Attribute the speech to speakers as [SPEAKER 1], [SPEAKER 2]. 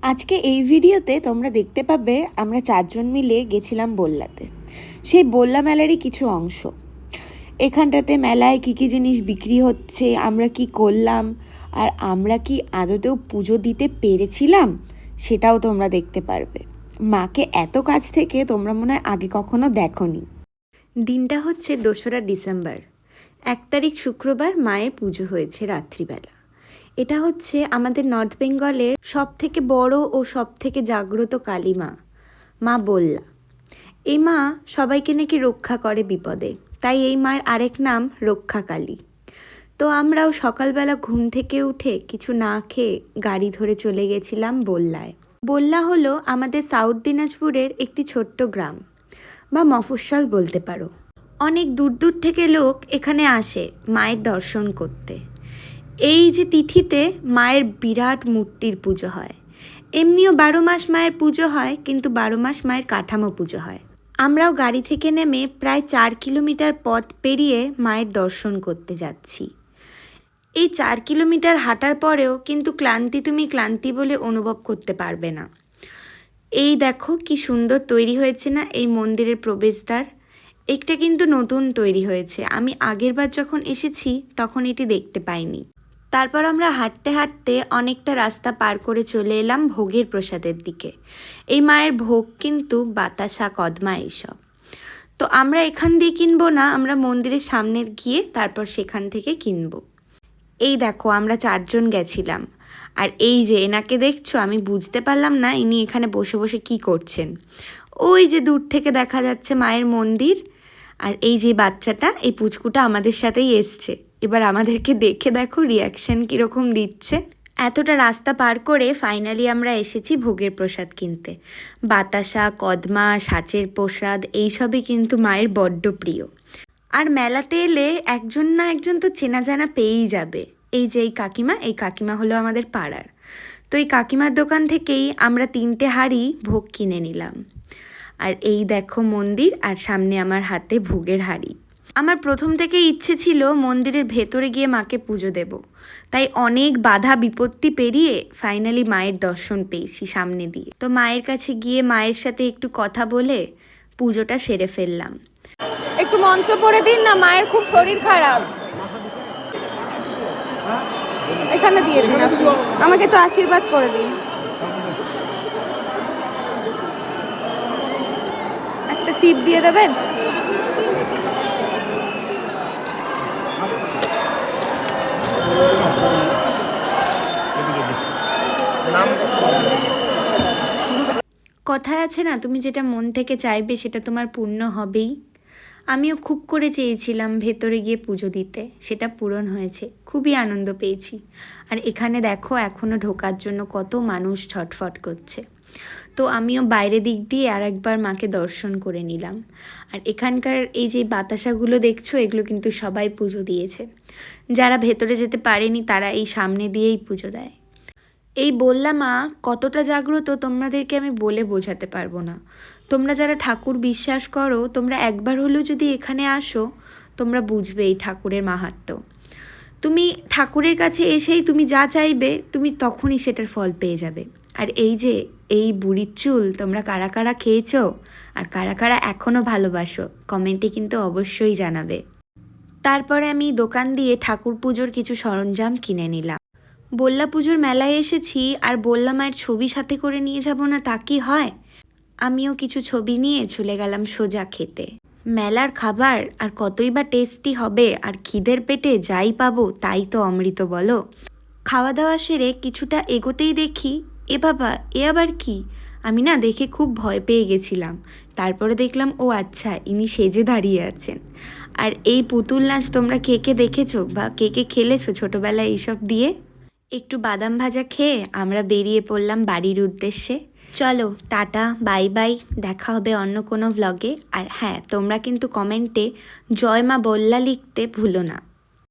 [SPEAKER 1] আজকে এই ভিডিওতে তোমরা দেখতে পাবে আমরা চারজন মিলে গেছিলাম বল্লাতে। সেই বল্লা মেলারই কিছু অংশ। এখানটাতে মেলায় কী কী জিনিস বিক্রি হচ্ছে, আমরা কি করলাম, আর আমরা কি আদতেও পুজো দিতে পেরেছিলাম সেটাও তোমরা দেখতে পারবে। মাকে এত কাছ থেকে তোমরা মনে হয় আগে কখনো দেখোনি। দিনটা হচ্ছে 2রা ডিসেম্বর। 1 তারিখ শুক্রবার মায়ের পুজো হয়েছে রাত্রিবেলা। এটা হচ্ছে আমাদের নর্থ বেঙ্গলের সব থেকে বড় ও সব থেকে জাগ্রত কালী মা, মা বল্লা। এই মা সবাইকে নাকি রক্ষা করে বিপদে, তাই এই মায়ের আরেক নাম রক্ষাকালী। তো আমরাও সকালবেলা ঘুম থেকে উঠে কিছু না খেয়ে গাড়ি ধরে চলে গেছিলাম বল্লায়। বল্লা হলো আমাদের সাউথ দিনাজপুরের একটি ছোট্ট গ্রাম বা মফস্বল বলতে পারো। অনেক দূর দূর থেকে লোক এখানে আসে মায়ের দর্শন করতে। এই যে তিথিতে মায়ের বিরাট মূর্তির পুজো হয়। এমনিও 12 মাস মায়ের পুজো হয়, কিন্তু 12 মাস মায়ের কাঠামো পুজো হয়। আমরাও গাড়ি থেকে নেমে প্রায় 4 কিলোমিটার পথ পেরিয়ে মায়ের দর্শন করতে যাচ্ছি। এই 4 কিলোমিটার হাঁটার পরেও কিন্তু তুমি ক্লান্তি বলে অনুভব করতে পারবে না। এই দেখো কি সুন্দর তৈরি হয়েছে না এই মন্দিরের প্রবেশদ্বার। এটা কিন্তু নতুন তৈরি হয়েছে, আমি আগেরবার যখন এসেছি তখন এটি দেখতে পাইনি। তারপর আমরা হাঁটতে হাঁটতে অনেকটা রাস্তা পার করে চলে এলাম ভোগের প্রসাদের দিকে। এই মায়ের ভোগ কিন্তু বাতাসা, কদমা এইসব। তো আমরা এখান দিয়ে কিনবো না, আমরা মন্দিরের সামনে গিয়ে তারপর সেখান থেকে কিনবো। এই দেখো আমরা 4 জন গেছিলাম, আর এই যে এনাকে দেখছো, আমি বুঝতে পারলাম না ইনি এখানে বসে বসে কি করছেন। ওই যে দূর থেকে দেখা যাচ্ছে মায়ের মন্দির, আর এই যে বাচ্চাটা, এই পুচকুটা আমাদের সাথেই এসছে। এবার আমাদেরকে দেখে দেখো রিয়াকশান কীরকম দিচ্ছে। এতটা রাস্তা পার করে ফাইনালি আমরা এসেছি ভোগের প্রসাদ কিনতে। বাতাসা, কদমা, সাচের প্রসাদ এইসবই কিন্তু মায়ের বড্ড প্রিয়। আর মেলাতে এলে একজন না একজন তো চেনা জানা পেয়েই যাবে। এই যে এই কাকিমা হলো আমাদের পাড়ার। তো এই কাকিমার দোকান থেকেই আমরা 3টে হাঁড়ি ভোগ কিনে নিলাম। আর এই দেখো মন্দির, আর সামনে আমার হাতে ভোগের হাঁড়ি। আমার প্রথম থেকে ইচ্ছে ছিল মন্দিরের ভেতরে গিয়ে মাকে পুজো দেব, তাই অনেক বাধা বিপত্তি পেরিয়ে ফাইনালি মায়ের দর্শন পেয়েছি সামনে দিয়ে। তো মায়ের কাছে গিয়ে মায়ের সাথে একটু কথা বলে পুজোটা সেরে ফেললাম। একটু মন্ত্র পড়ে দিন না, মায়ের খুব শরীর খারাপ। এখানে দিয়ে দিন, আমাকে একটু আশীর্বাদ করে দিন। একটা টিপ দিয়ে দেবেন। কথায় আছে না, তুমি যেটা মন থেকে চাইবে সেটা তোমার পূর্ণ হবেই। আমিও খুব করে চেয়েছিলাম ভেতরে গিয়ে পুজো দিতে, সেটা পূরণ হয়েছে, খুবই আনন্দ পেয়েছি। আর এখানে দেখো এখনও ঢোকার জন্য কত মানুষ ছটফট করছে। তো আমিও বাইরে দিক দিয়ে আর একবার মাকে দর্শন করে নিলাম। আর এখানকার এই যে বাতাসাগুলো দেখছো, এগুলো কিন্তু সবাই পুজো দিয়েছে। যারা ভেতরে যেতে পারেনি তারা এই সামনে দিয়েই পুজো দেয়। এই বল্লা মা কতটা জাগ্রত তোমাদেরকে আমি বলে বোঝাতে পারবো না। তোমরা যারা ঠাকুর বিশ্বাস করো, তোমরা একবার হলেও যদি এখানে আসো, তোমরা বুঝবে এই ঠাকুরের মাহাত্ম্য। তুমি ঠাকুরের কাছে এসেই তুমি যা চাইবে, তুমি তখনই সেটার ফল পেয়ে যাবে। আর এই যে এই বুড়ির চুল তোমরা কারা কারা খেয়েছো আর কারা কারা এখনও ভালোবাসো, কমেন্টে কিন্তু অবশ্যই জানাবে। তারপরে আমি দোকান দিয়ে ঠাকুর পুজোর কিছু সরঞ্জাম কিনে নিলাম। বল্লা পুজোর মেলায় এসেছি, আর বল্লা মায়ের ছবি সাথে করে নিয়ে যাব না তা কি হয়? আমিও কিছু ছবি নিয়ে চলে গেলাম সোজা খেতে। মেলার খাবার আর কতই বা টেস্টি হবে, আর খিদের পেটে যাই পাবো তাই তো অমৃত বলো। খাওয়া দাওয়া সেরে কিছুটা এগোতেই দেখি, এ বাবা, এ আবার কি? আমি না দেখে খুব ভয় পেয়ে গেছিলাম। তারপরে দেখলাম ও আচ্ছা, ইনি সেজে দাঁড়িয়ে আছেন। আর এই পুতুল নাচ তোমরা কে কে দেখেছো বা কে কে খেলেছো ছোটোবেলায় এইসব দিয়ে? একটু বাদাম ভাজা খেয়ে আমরা বেরিয়ে পড়লাম বাড়ির উদ্দেশ্যে। চলো টাটা, বাই বাই, দেখা হবে অন্য কোনো ভ্লগে। আর হ্যাঁ, তোমরা কিন্তু কমেন্টে জয় মা বল্লা লিখতে ভুলো না।